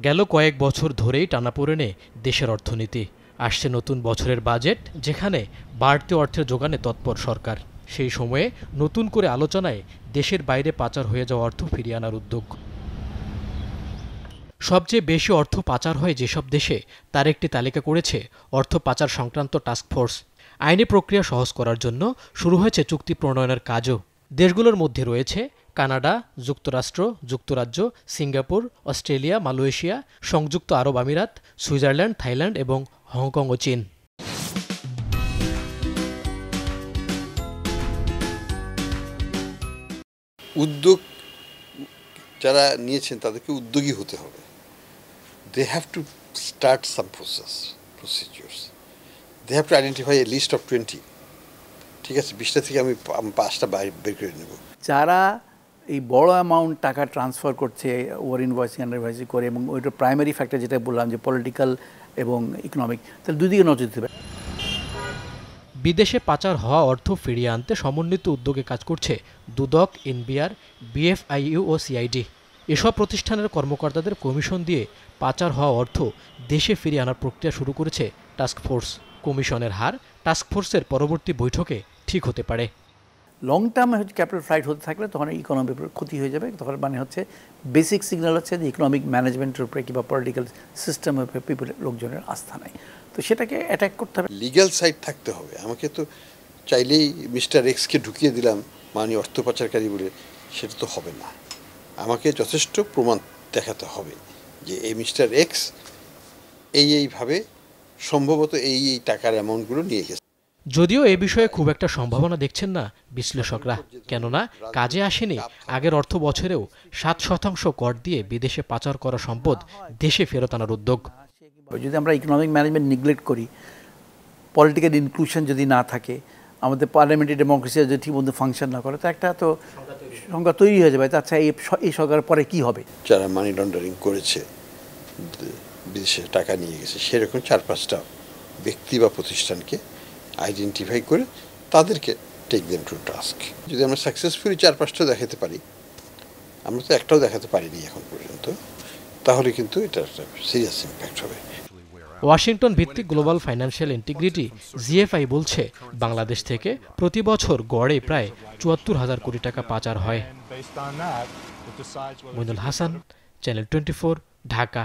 গেল কয়েক বছর ধরেই টানাপোড়েনে দেশের অর্থনীতি। আসছে নতুন বছরের বাজেট, যেখানে বাড়তি অর্থের জোগানে তৎপর সরকার। সেই সময়ে নতুন করে আলোচনায় দেশের বাইরে পাচার হয়ে যাওয়া অর্থ ফিরিয়ে আনার উদ্যোগ। সবচেয়ে বেশি অর্থ পাচার হয় যেসব দেশে, তার একটি তালিকা করেছে অর্থ পাচার সংক্রান্ত টাস্কফোর্স। আইনি প্রক্রিয়া সহজ করার জন্য শুরু হয়েছে চুক্তি প্রণয়নের কাজও। দেশগুলোর মধ্যে রয়েছে কানাডা, যুক্তরাষ্ট্র, যুক্তরাজ্য, সিঙ্গাপুর, অস্ট্রেলিয়া, মালয়েশিয়া, সংযুক্ত আরব আমিরাত, সুইজারল্যান্ড, থাইল্যান্ড এবং হংকং ও চীন। উদ্যোগ যারা নিয়েছেন তাদেরকে উদ্যোগী হতে হবে। They have to start some procedures. They have to identify a list of 20। ঠিক আছে, 20টা থেকে আমি 5টা বের করে নেব। যারা এই বড় অ্যামাউন্ট টাকা ট্রান্সফার করছে ওভার ইনভয়েসিং আন্ডার ইনভয়েসিং করে, এবং ওইটা প্রাইমারি ফ্যাক্টর যেটা বললাম যে পলিটিক্যাল এবং ইকোনমিক, তাহলে দুদিকে নজর দিতে হবে। বিদেশে পাচার হওয়া অর্থ ফিরিয়ে আনতে সমন্বিত উদ্যোগে কাজ করছে দুদক, এনবিআর, বিএফআইইউ ও সিআইডি। এসব প্রতিষ্ঠানের কর্মকর্তাদের কমিশন দিয়ে পাচার হওয়া অর্থ দেশে ফিরিয়ে আনার প্রক্রিয়া শুরু করেছে টাস্কফোর্স। কমিশনের হার টাস্কফোর্সের পরবর্তী বৈঠকে ঠিক হতে পারে। লং টার্মে হচ্ছে ক্যাপিটাল ফ্লাইট হতে থাকলে তখন ইকোনমির উপর ক্ষতি হয়ে যাবে। তখন মানে হচ্ছে বেসিক সিগন্যাল হচ্ছে যে ইকোনমিক ম্যানেজমেন্টের উপরে কিংবা পলিটিক্যাল সিস্টেমের উপরে লোকজনের আস্থা নাই। তো সেটাকে অ্যাটাক করতে হবে। লিগ্যাল সাইড থাকতে হবে। আমাকে তো চাইলেই মিস্টার এক্সকে ঢুকিয়ে দিলাম মাননীয় অর্থ পাচারকারী বলে, সেটা তো হবে না। আমাকে যথেষ্ট প্রমাণ দেখাতে হবে যে এই মিস্টার এক্স এইভাবে সম্ভবত এই টাকার অ্যামাউন্টগুলো নিয়ে গেছে। যদিও এ বিষয়ে খুব একটা সম্ভাবনা দেখছেন না বিশ্লেষকরা, কেননা কাজে আসেনি আগের অর্থ বছরেও 7% কর দিয়ে বিদেশে পাচার করা সম্পদ দেশে ফেরত আনার উদ্যোগ। যদি আমরা ইকোনমিক ম্যানেজমেন্ট নেগলেক্ট করি, পলিটিক্যাল ইনক্লুশন যদি না থাকে, আমাদের পার্লামেন্টারি ডেমোক্রেসি যদি ঠিকমতো ফাংশন না করে, তো একটা তো সংখ্যা তৈরি হয়ে যাবে। আচ্ছা, এই সরকারের পরে কি হবে? যারা মানি লন্ডারিং করেছে, বিদেশে টাকা নিয়ে গেছে, সেরকম 4-5টা ব্যক্তি বা প্রতিষ্ঠানকে আইডেন্টিফাই করে তাদেরকে টেক দেম টু টাস্ক। যদি আমরা সাকসেসফুলি 4-5টা দেখাতে পারি, আমরা তো একটাও দেখাতে পারিনি এখন পর্যন্ত, তাহলে কিন্তু এটা একটা সিরিয়াস ইম্প্যাক্ট হবে। ওয়াশিংটন ভিত্তিক গ্লোবাল ফাইন্যান্সিয়াল ইন্টিগ্রিটি জিএফআই বলছে, বাংলাদেশ থেকে প্রতি বছর গড়ে প্রায় ৭৪,০০০ কোটি টাকা পাচার হয়। মইনুল হাসান, চ্যানেল 24, ঢাকা।